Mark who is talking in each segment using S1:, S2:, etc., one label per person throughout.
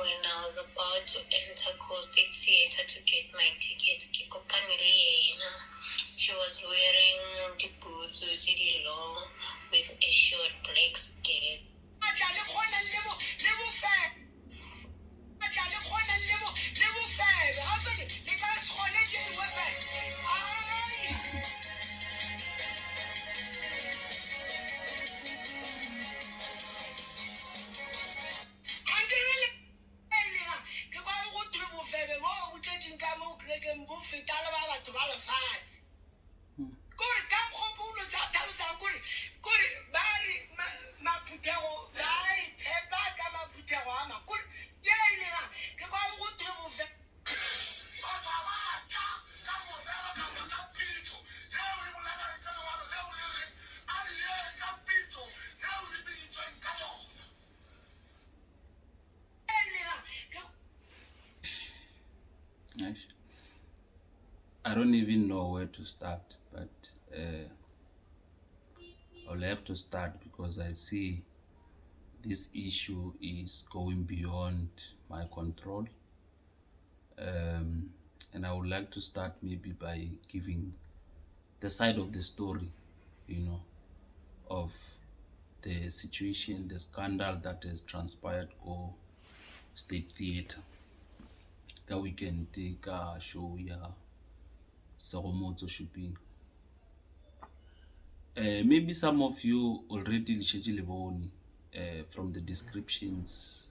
S1: when I was about to enter Coast State Theatre to get my ticket, she was wearing the boots really long with a short black skirt.
S2: I don't even know where to start, but I'll have to start because I see this issue is going beyond my control. And I would like to start maybe by giving the side of the story, of the situation, the scandal that has transpired go State Theatre. That we can take a show here, Segomotso Shuping. Maybe some of you already from the descriptions,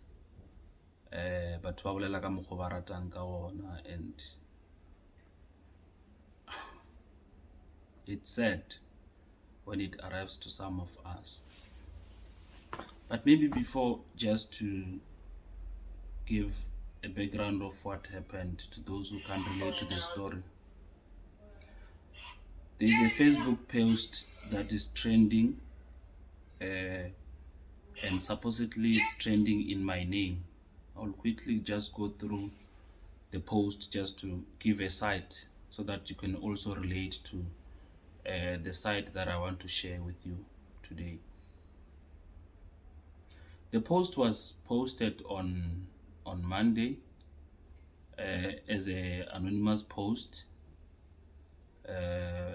S2: but ba bolela ka mokgwa ba ratang ka ona, and it's sad when it arrives to some of us. But maybe before, just to give a background of what happened to those who can relate to the story. There is a Facebook post that is trending, and supposedly it's trending in my name. I'll quickly just go through the post just to give a side so that you can also relate to the side that I want to share with you today. The post was posted on Monday as an anonymous post.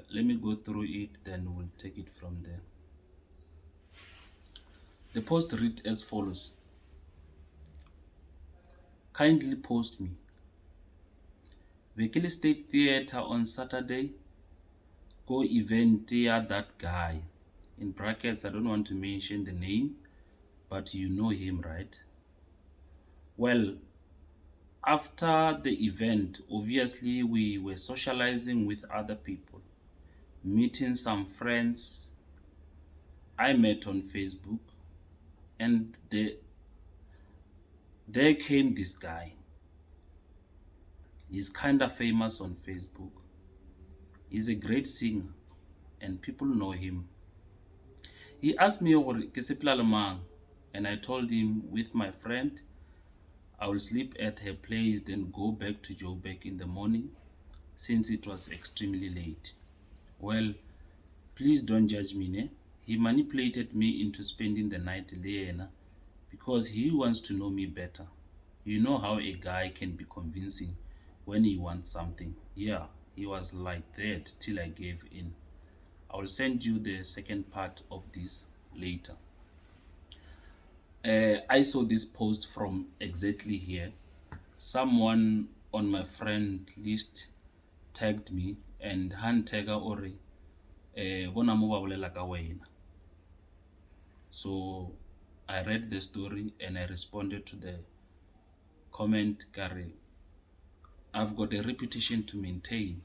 S2: Let me go through it, then we'll take it from there. The post read as follows: kindly post me. Vekele State Theatre on Saturday. Go event there, that guy. In brackets, I don't want to mention the name, but you know him, right? Well, after the event, obviously we were socializing with other people, meeting some friends I met on Facebook, and there came this guy. He's kind of famous on Facebook. He's a great singer and people know him. He asked me over and I told him with my friend I will sleep at her place, then go back to Joburg in the morning since it was extremely late. Well, please don't judge me, ne? He manipulated me into spending the night there because he wants to know me better. You know how a guy can be convincing when he wants something. Yeah, he was like that till I gave in. I will send you the second part of this later. I saw this post from exactly here. Someone on my friend list tagged me and handtagger ore bona mo ba bolela ka wena. So I read the story and I responded to the comment, Gary, I've got a reputation to maintain.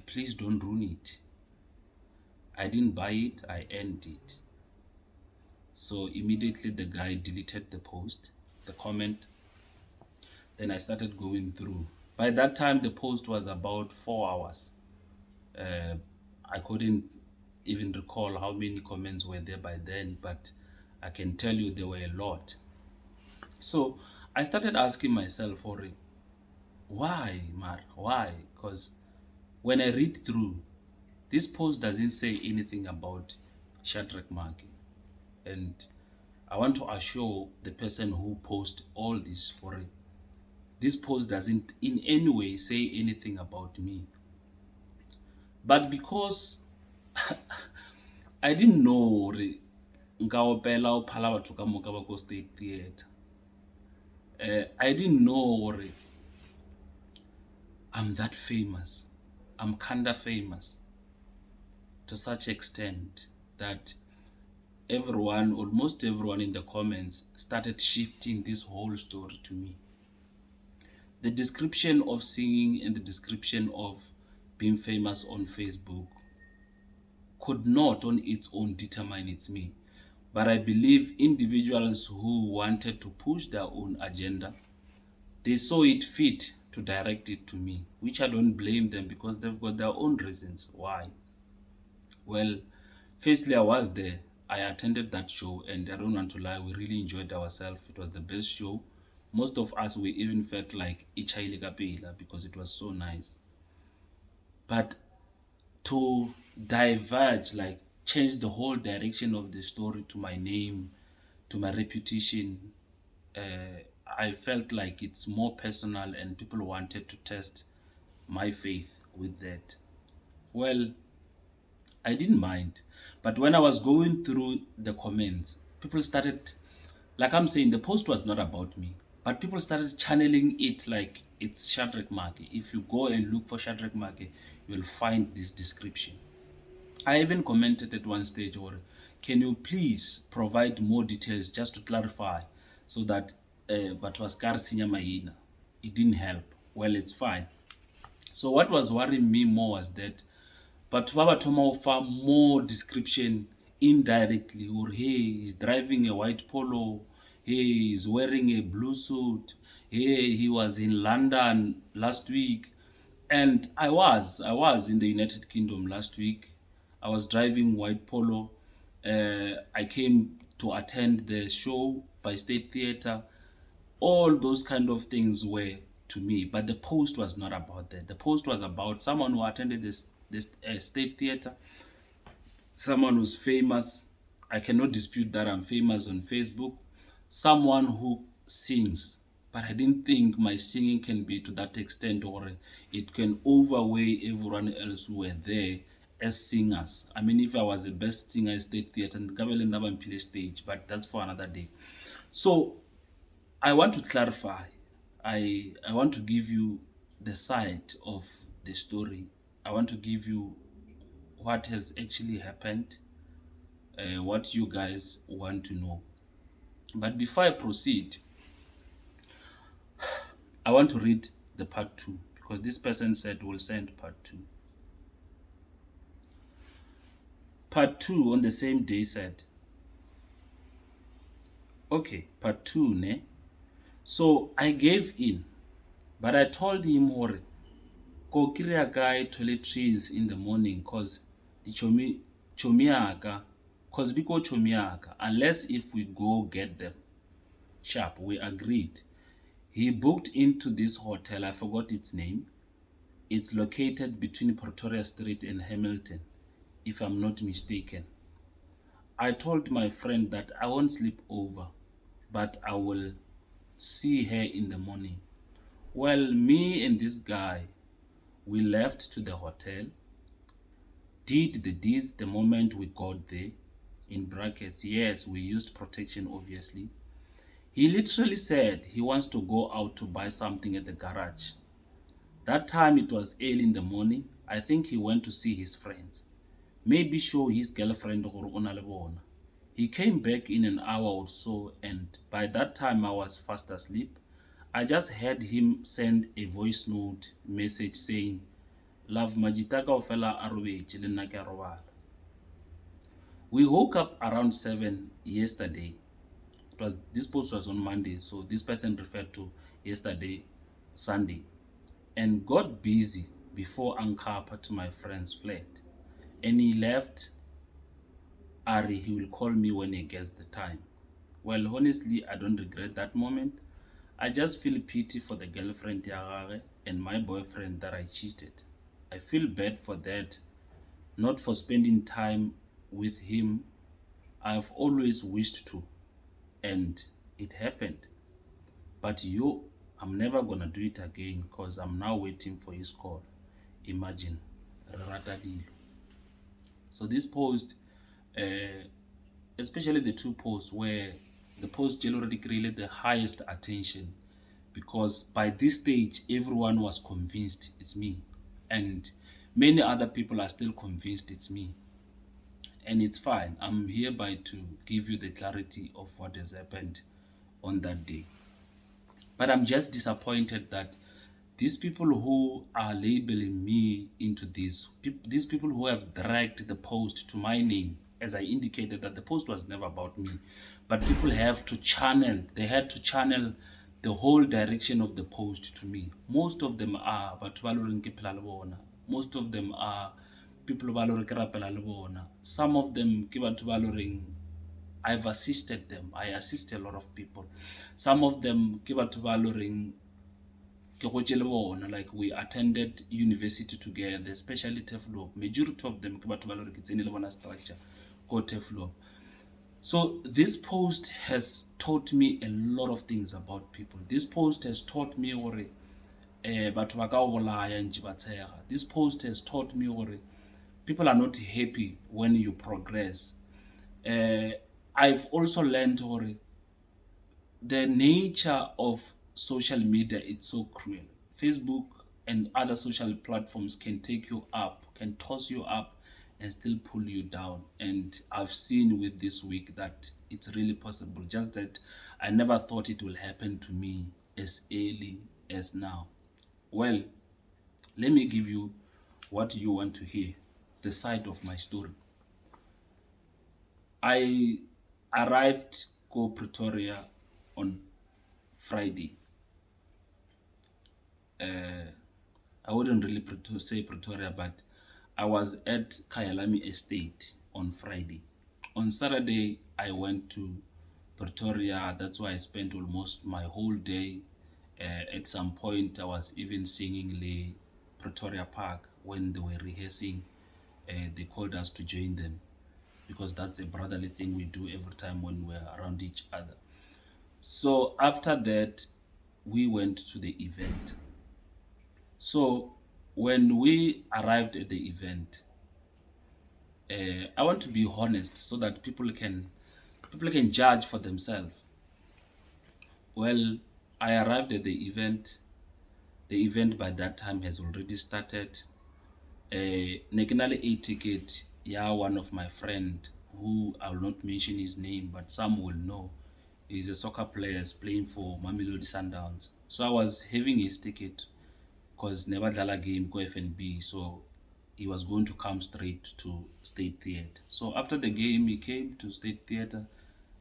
S2: Please don't ruin it. I didn't buy it, I earned it. So immediately the guy deleted the post, the comment. Then I started going through. By that time, the post was about 4 hours. I couldn't even recall how many comments were there by then, but I can tell you there were a lot. So I started asking myself, why, Mar? Why? Because when I read through, this post doesn't say anything about Shadrack Maake. And I want to assure the person who post all this for it. This post doesn't in any way say anything about me. But because I didn't know hore nka opela o phala batho ka moka ba ko State Theatre. I didn't know hore I'm that famous. I'm kinda famous to such extent that everyone, almost everyone in the comments started shifting this whole story to me. The description of singing and the description of being famous on Facebook could not on its own determine it's me. But I believe individuals who wanted to push their own agenda, they saw it fit to direct it to me, which I don't blame them because they've got their own reasons why. Well, firstly, I was there. I attended that show, and I don't want to lie, we really enjoyed ourselves. It was the best show. Most of us, we even felt like Ichaile Kapela because it was so nice. But to diverge, like change the whole direction of the story to my name, to my reputation, I felt like it's more personal and people wanted to test my faith with that. Well, I didn't mind. But when I was going through the comments, people started, like I'm saying, the post was not about me, but people started channeling it like it's Shadrack Maake. If you go and look for Shadrack Maake, you'll find this description. I even commented at one stage, or can you please provide more details just to clarify so that but was Sinya Mahina. It didn't help. Well, it's fine. So what was worrying me more was that but Baba Toma offer more description indirectly, or hey, he's driving a white polo, hey, he's wearing a blue suit, hey, he was in London last week. And I was in the United Kingdom last week. I was driving white polo. I came to attend the show by State Theatre. All those kind of things were to me, but the post was not about that. The post was about someone who attended this State Theatre, someone who's famous. I cannot dispute that I'm famous on Facebook. Someone who sings, but I didn't think my singing can be to that extent, or it can overweigh everyone else who were there as singers. I mean, if I was the best singer at State Theatre, and Gabele never play stage, but that's for another day. So I want to clarify. I want to give you the side of the story. I want to give you what has actually happened, what you guys want to know. But before I proceed, I want to read the part 2 because this person said we'll send part 2. Part 2 on the same day said, okay, part 2, ne? So I gave in, but I told him, hore, go kry guy toiletries in the morning cause the chomiaka, cause di go chomiaka, unless if we go get them. Sharp, we agreed. He booked into this hotel, I forgot its name. It's located between Pretoria Street and Hamilton, if I'm not mistaken. I told my friend that I won't sleep over, but I will see her in the morning. Well, me and this guy, we left to the hotel, did the deeds the moment we got there. In brackets, yes, we used protection, obviously. He literally said he wants to go out to buy something at the garage. That time it was early in the morning. I think he went to see his friends. Maybe show his girlfriend gore o na le bona. He came back in an hour or so, and by that time I was fast asleep. I just heard him send a voice note message saying, Love majita kaofela a robetše le nna ke a robala. We woke up around 7 yesterday. This post was on Monday, so this person referred to yesterday, Sunday, and got busy before Ankapa to my friend's flat. And he left. Ari, he will call me when he gets the time. Well, honestly, I don't regret that moment. I just feel pity for the girlfriend Tiagare and my boyfriend that I cheated. I feel bad for that, not for spending time with him. I've always wished to. and it happened. But I'm never gonna do it again because I'm now waiting for his call. Imagine. So this post, uh, especially the two posts where the post already created the highest attention, because by this stage everyone was convinced it's me, and many other people are still convinced it's me. And it's fine. I'm hereby to give you the clarity of what has happened on that day. But I'm just disappointed that these people who are labeling me into this, these people who have dragged the post to my name, as I indicated that the post was never about me, but people have to channel, they had to channel the whole direction of the post to me. Most of them are batho ba loreng ke phela le bona. Most of them are people ba loreng ke rapela le bona. Some of them ke batho ba loreng I've assisted them. I assist a lot of people. Some of them ke batho ba loreng ke gotse le bona, like we attended university together, especially Teflop. Majority of them ke batho ba loreng ke tsene le bona structure ko Teflop. So this post has taught me a lot of things about people. This post has taught me gore batho ba ka o bolaya ntse ba tshega. This post has taught me gore people are not happy when you progress. I've also learned gore the nature of social media, it's so cruel. Facebook and other social platforms can take you up, can toss you up and still pull you down. And I've seen with this week that it's really possible, just that I never thought it will happen to me as early as now. Well, let me give you what you want to hear, the side of my story. I arrived to Pretoria on Friday. I wouldn't really say Pretoria, but I was at Kyalami Estate on Friday. On Saturday, I went to Pretoria. That's why I spent almost my whole day. At some point, I was even singing the Pretoria Park when they were rehearsing. They called us to join them because that's a brotherly thing we do every time when we're around each other. So after that, we went to the event. So when we arrived at the event, I want to be honest so that people can judge for themselves. Well, I arrived at the event. The event by that time has already started. A ticket, yeah, one of my friend who I will not mention his name, but some will know. He's a soccer player playing for Mamelodi Sundowns. So I was having his ticket because never dala game go FNB, so he was going to come straight to State Theatre. So after the game, he came to State Theatre.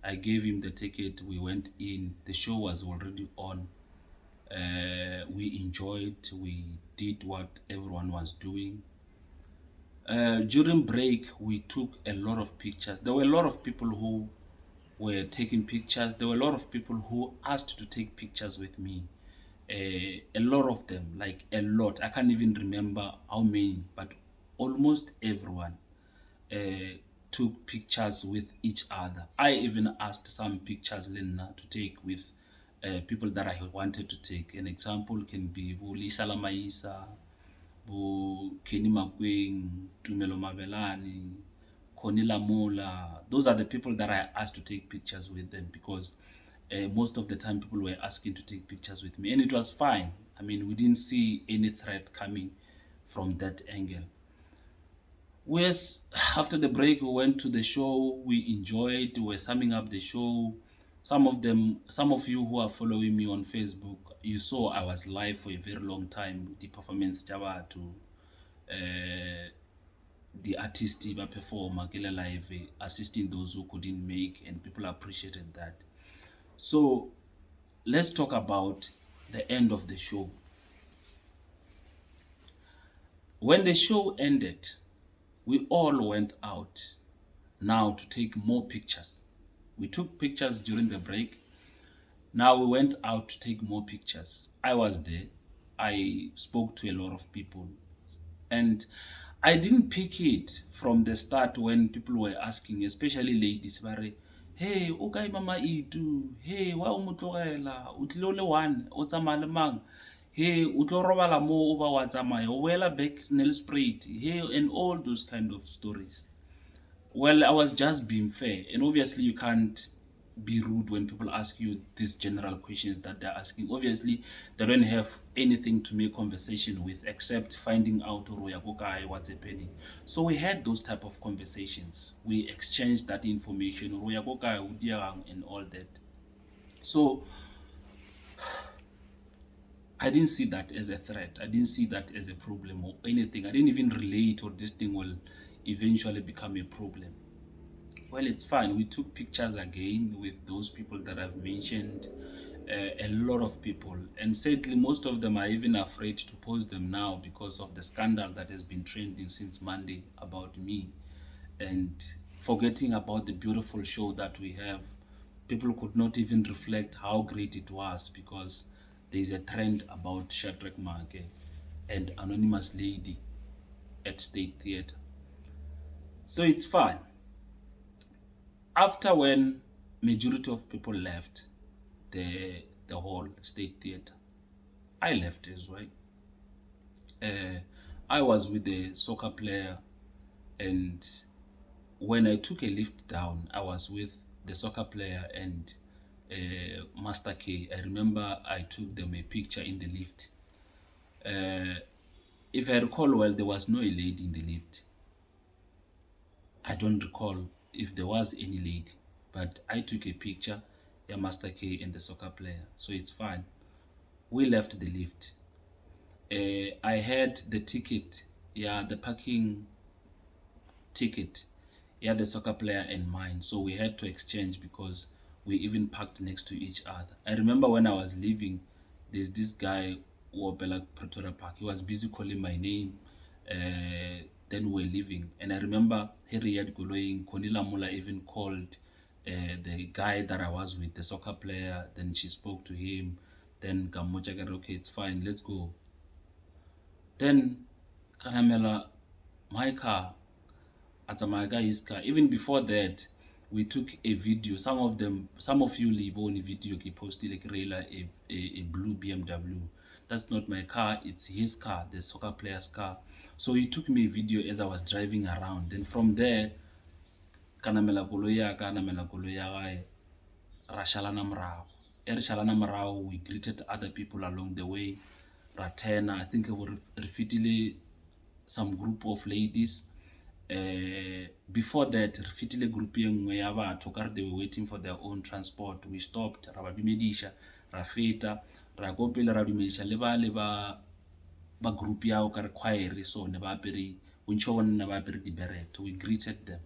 S2: I gave him the ticket. We went in. The show was already on. We enjoyed. We did what everyone was doing. During break, we took a lot of pictures. There were a lot of people who were taking pictures. There were a lot of people who asked to take pictures with me. A lot of them, like a lot. I can't even remember how many, but almost everyone took pictures with each other. I even asked some pictures Lena to take with people that I wanted to take. An example can be Lisa Lamaisa, Kenny Makweng, Tumelo Mabelani, Conila Mola. Those are the people that I asked to take pictures with them because most of the time people were asking to take pictures with me, and it was fine. I mean, we didn't see any threat coming from that angle. Whereas after the break, we went to the show, we enjoyed, we were summing up the show. Some of you who are following me on Facebook, you saw I was live for a very long time. The performance Java to the artist ba performer live, assisting those who couldn't make, and people appreciated that. So let's talk about the end of the show. When the show ended, we all went out now to take more pictures. We took pictures during the break. Now we went out to take more pictures. I was there. I spoke to a lot of people. And I didn't pick it from the start when people were asking, especially ladies, hey o kae mama Itu, hey wa o mo tlogela o tlile o le one o tsamaya le mang, hey o tlo robala mo o ba wa tsamaya o boela back Nelspruit, hey, and all those kind of stories. Well, I was just being fair, and obviously you can't be rude when people ask you these general questions that they're asking. Obviously, they don't have anything to make conversation with except finding out what's happening. So we had those type of conversations. We exchanged that information, and all that. So I didn't see that as a threat. I didn't see that as a problem or anything. I didn't even relate or this thing will eventually become a problem. Well, it's fine. We took pictures again with those people that I've mentioned, a lot of people. And sadly, most of them are even afraid to post them now because of the scandal that has been trending since Monday about me. And forgetting about the beautiful show that we have, people could not even reflect how great it was because there's a trend about Shadrack Maake and Anonymous Lady at State Theatre. So it's fine. After when majority of people left the whole State Theatre, I left as well. I was with the soccer player, and when I took a lift down, I was with the soccer player and Master K. I remember I took them a picture in the lift. If I recall well, there was no lady in the lift. I don't recall if there was any lady, but I took a picture, yeah, Master K and the soccer player, so it's fine. We left the lift. I had the ticket, yeah, the parking ticket, yeah, the soccer player and mine, so we had to exchange because we even parked next to each other. I remember when I was leaving, there's this guy who Bella Pretoria Park. He was busy calling my name. Then we were leaving, and I remember Harriet Goloing, Konila Mula even called the guy that I was with, the soccer player. Then she spoke to him. Then Gamocha got, okay, it's fine, let's go. Then Kanamela, my car, Atamaga his car. Even before that, we took a video. Some of you live on video he posted like a blue BMW. That's not my car, it's his car, the soccer player's car. So he took me a video as I was driving around. Then from there, Kanamela Koloya, Kanamela Koloya, Rashalana Mrao. Rashalana Mrao, we greeted other people along the way. Ratena, I think I would refitile some group of ladies. Before that, refitile group ye nngwe ya batho ka re they were waiting for their own transport. We stopped, ra ba dumedisha, ra feta, ra go pele ra dumedisha le ba group yao ka re choir, so ne ba apere bontši ba bona ba apere di-beret. We greeted them,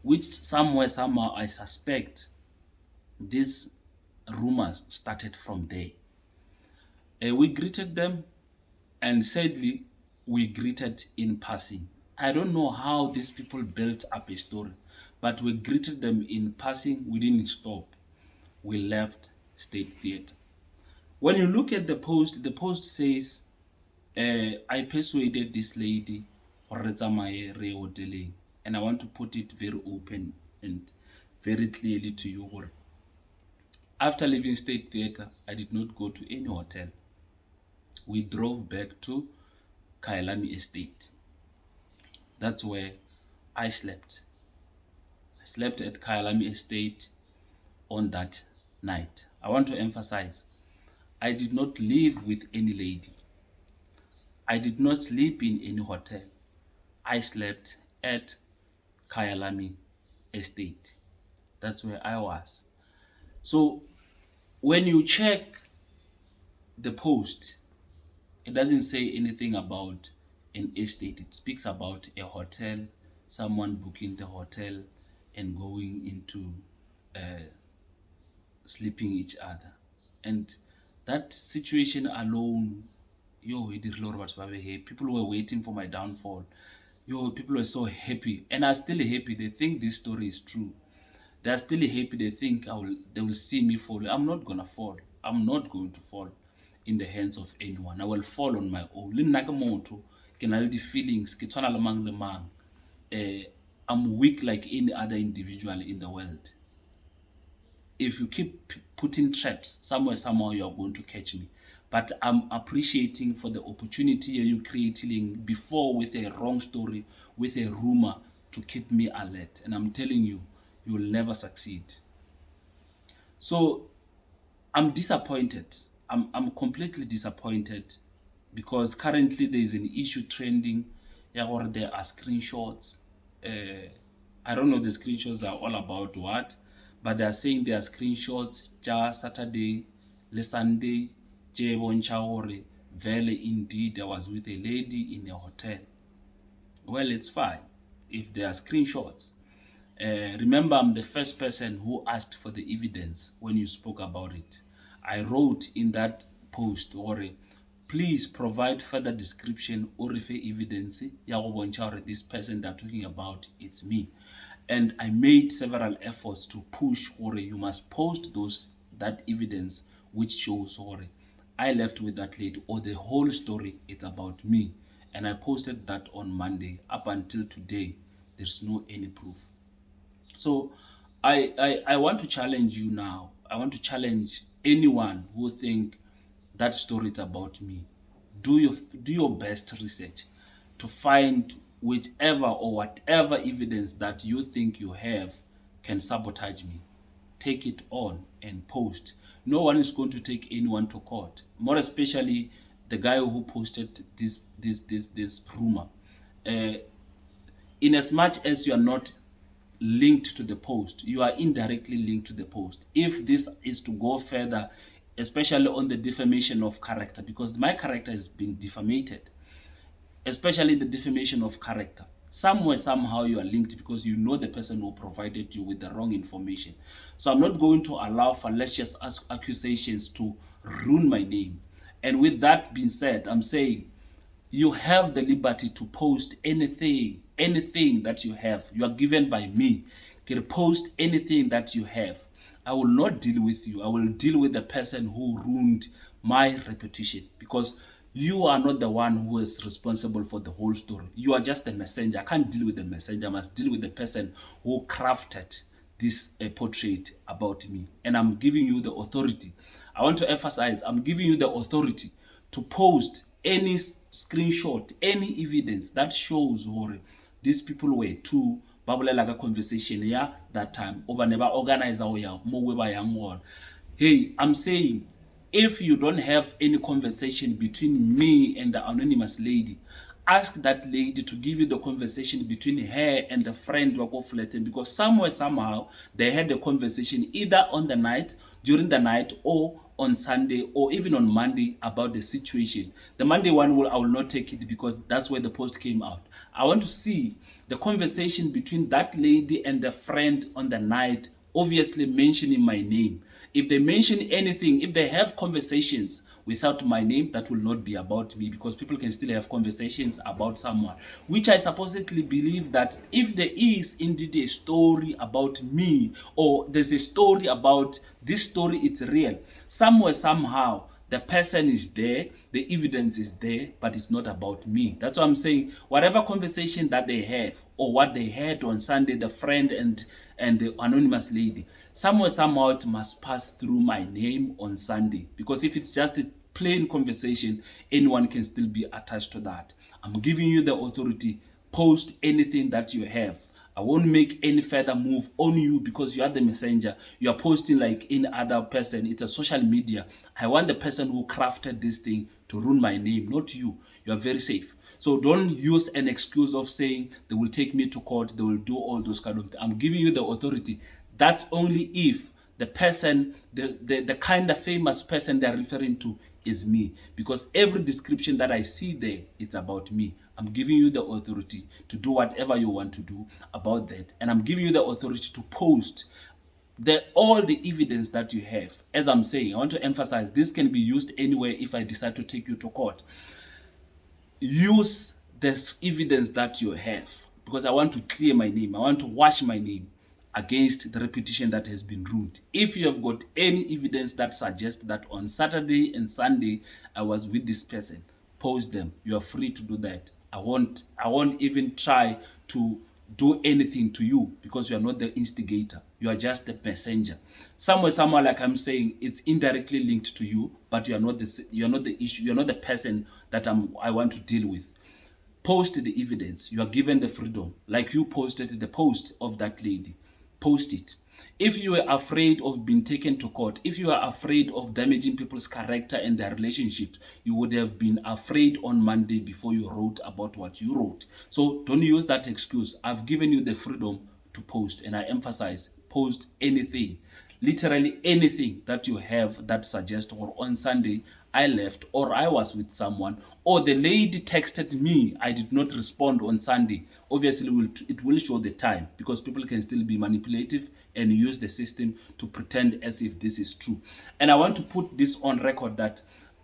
S2: which somewhere somehow I suspect these rumors started from there. We greeted them, and sadly we greeted in passing. I don't know how these people built up a story, but we greeted them in passing. We didn't stop. We left State Theatre. When you look at the post says, I persuaded this lady, and I want to put it very open and very clearly to you. After leaving State Theatre, I did not go to any hotel. We drove back to Kailami Estate. That's where I slept. I slept at Kailami Estate on that night. I want to emphasize, I did not live with any lady. I did not sleep in any hotel. I slept at Kailami Estate. That's where I was. So when you check the post, it doesn't say anything about an estate. It speaks about a hotel, someone booking the hotel and going into sleeping each other. And that situation alone, people were waiting for my downfall. People were so happy, and are still happy. They think this story is true. They are still happy. They think they will see me fall. I'm not gonna fall. I'm not going to fall in the hands of anyone. I will fall on my own. Le nna ke motho, ke na le di-feelings, ke tshwana le mang le mang. I'm weak like any other individual in the world. if you keep putting traps, somewhere, somehow, you are going to catch me. But I'm appreciating for the opportunity you creating before with a wrong story, with a rumor to keep me alert. And I'm telling you, you will never succeed. So I'm disappointed. I'm completely disappointed because currently there is an issue trending. Yeah, or there are screenshots. I don't know the screenshots are all about what, but they are saying there are screenshots. Ja Saturday, le Sunday, je boncha gore vele indeed I was with a lady in a hotel. Well, it's fine if there are screenshots. Remember, I'm the first person who asked for the evidence when you spoke about it. I wrote in that post, or please provide further description or refer evidence. This person they're talking about, it's me. And I made several efforts to push, or you must post that evidence which shows, or I left with that lady, or the whole story, it's about me. And I posted that on Monday. Up until today, there's no any proof. So I want to challenge you now. I want to challenge anyone who think that story is about me. Do your best research to find whichever or whatever evidence that you think you have can sabotage me. Take it on and post. No one is going to take anyone to court. More especially the guy who posted this rumor. Uh, in as much as you are not linked to the post, you are indirectly linked to the post. If this is to go further, especially on the defamation of character, because my character has been defamated, especially the defamation of character, somewhere, somehow you are linked because you know the person who provided you with the wrong information. So I'm not going to allow fallacious accusations to ruin my name. And with that being said, I'm saying you have the liberty to post anything that you have. You are given by me. You can post anything that you have. I will not deal with you. I will deal with the person who ruined my reputation, because you are not the one who is responsible for the whole story. You are just the messenger. I can't deal with the messenger. I must deal with the person who crafted this portrait about me. And I'm giving you the authority. I want to emphasize, I'm giving you the authority to post any screenshot, any evidence that shows or these people were two babulela ka conversation ya that time over never organize our ya mo we ba yang one. Hey, I'm saying, if you don't have any conversation between me and the anonymous lady, ask that lady to give you the conversation between her and the friend who flattened, because somewhere, somehow, they had a conversation either on the night, during the night, or on Sunday, or even on Monday about the situation. The Monday one, I will not take it because that's where the post came out. I want to see the conversation between that lady and the friend on the night, obviously mentioning my name. If they mention anything, if they have conversations without my name, that will not be about me, because people can still have conversations about someone, which I supposedly believe that if there is indeed a story about me, or there's a story about this story, it's real. Somewhere, somehow, the person is there, the evidence is there, but it's not about me. That's what I'm saying. Whatever conversation that they have, or what they had on Sunday, the friend and the anonymous lady, somewhere, somehow, it must pass through my name on Sunday. Because if it's just a plain conversation, anyone can still be attached to that. I'm giving you the authority. Post anything that you have. I won't make any further move on you because you are the messenger. You are posting like any other person. It's a social media. I want the person who crafted this thing to ruin my name, not you. You are very safe. So don't use an excuse of saying they will take me to court, they will do all those kind of things. I'm giving you the authority. That's only if the person, the kind of famous person they're referring to is me, because every description that I see there, it's about me. I'm giving you the authority to do whatever you want to do about that, and I'm giving you the authority to post all the evidence that you have. As I'm saying, I want to emphasize, this can be used anywhere if I decide to take you to court. Use this evidence that you have, because I want to clear my name. I want to wash my name against the reputation that has been ruined. If you have got any evidence that suggests that on Saturday and Sunday I was with this person, post them. You are free to do that. I won't even try to do anything to you because you are not the instigator. You are just the messenger. Somewhere, like I'm saying, it's indirectly linked to you, but you are not the issue. You are not the person that I want to deal with. Post the evidence. You are given the freedom. Like you posted the post of that lady. Post it. If you are afraid of being taken to court, if you are afraid of damaging people's character and their relationships, you would have been afraid on Monday before you wrote about what you wrote. So don't use that excuse. I've given you the freedom to post, and I emphasize, post anything, literally anything that you have that suggests, or on Sunday I left, or I was with someone, or the lady texted me, I did not respond on Sunday. Obviously it will show the time, because people can still be manipulative and use the system to pretend as if this is true. And I want to put this on record that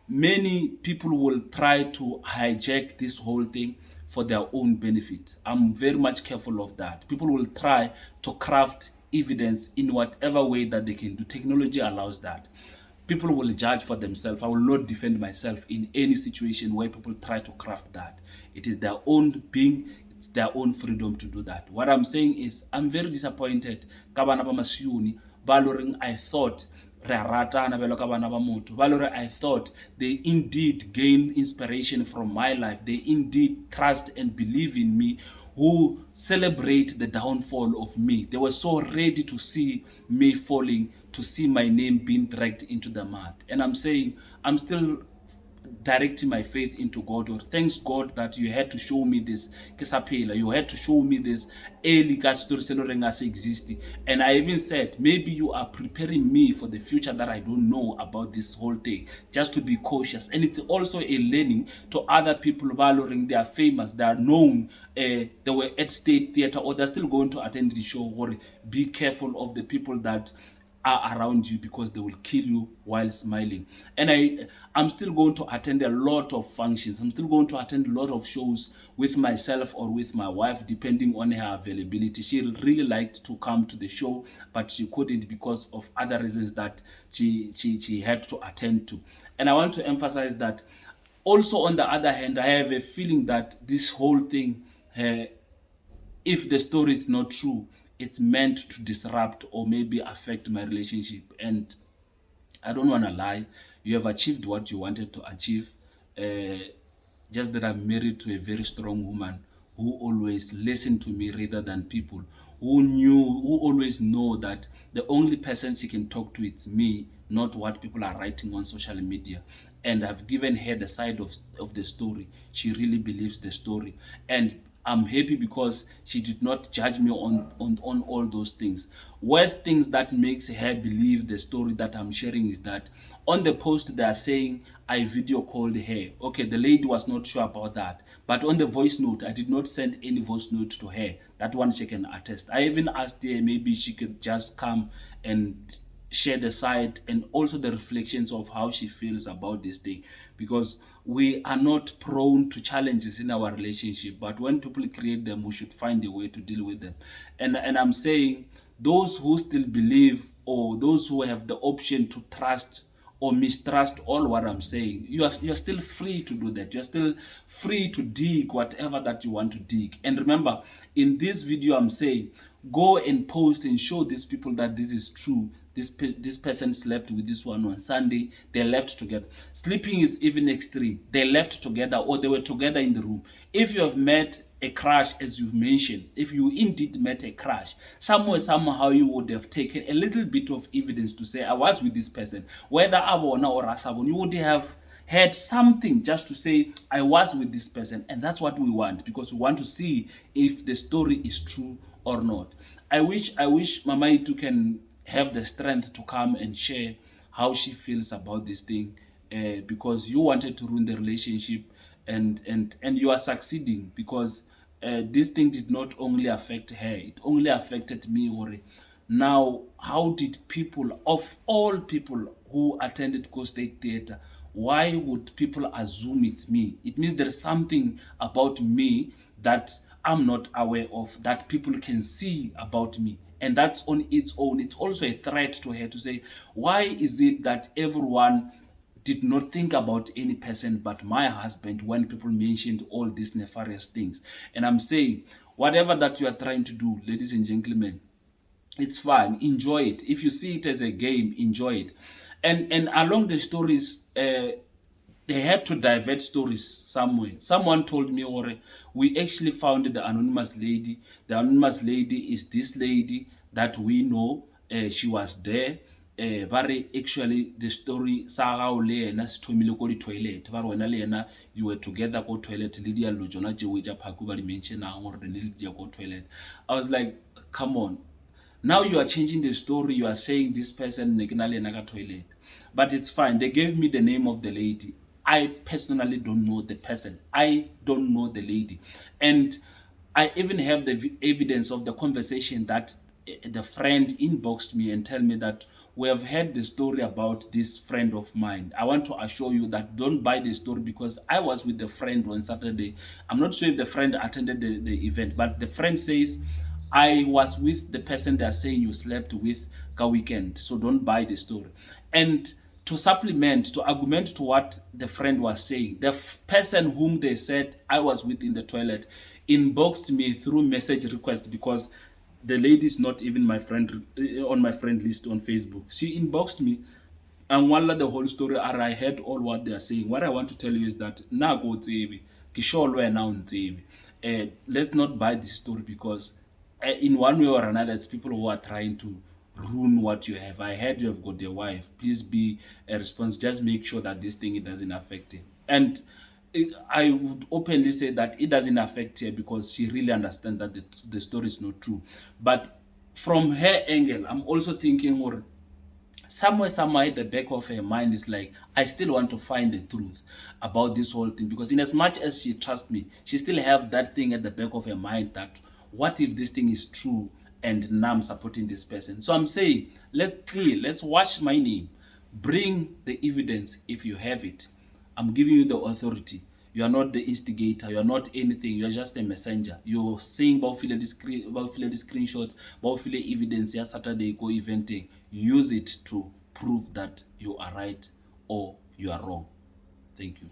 S2: many people will try to hijack this whole thing for their own benefit. I'm very much careful of that. People will try to craft evidence in whatever way that they can do. Technology allows that. People will judge for themselves. I will not defend myself in any situation where people try to craft that. It is their own being, it's their own freedom to do that. What I'm saying is, I'm very disappointed ka bana ba Masiuni ba loreng I thought I thought they indeed gained inspiration from my life. They indeed trust and believe in me, who celebrate the downfall of me. They were so ready to see me falling, to see my name being dragged into the mud. And I'm saying, I'm still directing my faith into God, or thanks God that you had to show me this Kesapela, you had to show me this early God story existing. And I even said, maybe you are preparing me for the future that I don't know about this whole thing, just to be cautious. And it's also a learning to other people. They are famous, they are known, they were at State Theatre, or they're still going to attend the show. Or be careful of the people that are around you, because they will kill you while smiling. And I'm still going to attend a lot of functions. I'm still going to attend a lot of shows with myself or with my wife, depending on her availability. She really liked to come to the show, but she couldn't because of other reasons that she had to attend to. And I want to emphasize that also, on the other hand, I have a feeling that this whole thing, if the story is not true, it's meant to disrupt or maybe affect my relationship. And I don't want to lie, you have achieved what you wanted to achieve. Just that I'm married to a very strong woman who always listened to me rather than people, who always know that the only person she can talk to is me, not what people are writing on social media. And I've given her the side of the story. She really believes the story. And I'm happy because she did not judge me on all those things. Worst things that makes her believe the story that I'm sharing is that on the post they are saying I video called her. Okay, the lady was not sure about that. But on the voice note, I did not send any voice note to her. That one she can attest. I even asked her maybe she could just come and share the side and also the reflections of how she feels about this thing, because we are not prone to challenges in our relationship, but when people create them, we should find a way to deal with them. And I'm saying, those who still believe, or those who have the option to trust or mistrust all what I'm saying, you're still free to do that. You're still free to dig whatever that you want to dig. And remember, in this video I'm saying, go and post and show these people that this is true. This person slept with this one on Sunday. They left together. Sleeping is even extreme. They left together, or they were together in the room. If you have met a crush, as you mentioned, if you indeed met a crush, somewhere, somehow, you would have taken a little bit of evidence to say, I was with this person. Whether Abona or Asabon, you would have had something just to say, I was with this person. And that's what we want, because we want to see if the story is true or not. I wish Mama Itu can have the strength to come and share how she feels about this thing, because you wanted to ruin the relationship, and you are succeeding, because this thing did not only affect her, it only affected me. Worry. Now, how did people, of all people who attended Coast State Theatre, why would people assume it's me? It means there is something about me that I'm not aware of, that people can see about me. And that's on its own. It's also a threat to her to say, why is it that everyone did not think about any person but my husband when people mentioned all these nefarious things? And I'm saying, whatever that you are trying to do, ladies and gentlemen, it's fun. Enjoy it. If you see it as a game, enjoy it. And along the stories, they had to divert stories somewhere. Someone told me, or we actually found the anonymous lady. The anonymous lady is this lady that we know. She was there. But actually the story sa gao le yena se thomile ko di-toilet ba re wena le yena you were together ko toilet le dialo tsona tšeo tša phako ba di mentionang gore ne le dia ko toilet. I was like, come on, now you are changing the story. You are saying this person naga toilet, but it's fine. They gave me the name of the lady. I personally don't know the person. I don't know the lady, and I even have the evidence of the conversation that the friend inboxed me and tell me that we have heard the story about this friend of mine. I want to assure you that don't buy the story, because I was with the friend on Saturday. I'm not sure if the friend attended the event, but the friend says I was with the person they are saying you slept with ka weekend. So don't buy the story. And to supplement, to argument to what the friend was saying, the person whom they said I was with in the toilet inboxed me through message request, because the lady is not even my friend on my friend list on Facebook. She inboxed me and wala the whole story. I heard all what they are saying. What I want to tell you is that na go tsebe ke sure now tsebe. Let's not buy this story, because in one way or another, it's people who are trying to ruin what you have. I heard you have got a wife. Please be a response. Just make sure that this thing, it doesn't affect him. And I would openly say that it doesn't affect her, because she really understands that the story is not true. But from her angle, I'm also thinking, or somewhere at the back of her mind is like, I still want to find the truth about this whole thing, because in as much as she trusts me, she still have that thing at the back of her mind that what if this thing is true and now I'm supporting this person. So I'm saying, let's wash my name, bring the evidence if you have it. I'm giving you the authority. You are not the instigator. You are not anything. You are just a messenger. You're saying about file the screenshot, about file evidence. Yeah, Saturday go eventing. Use it to prove that you are right or you are wrong. Thank you.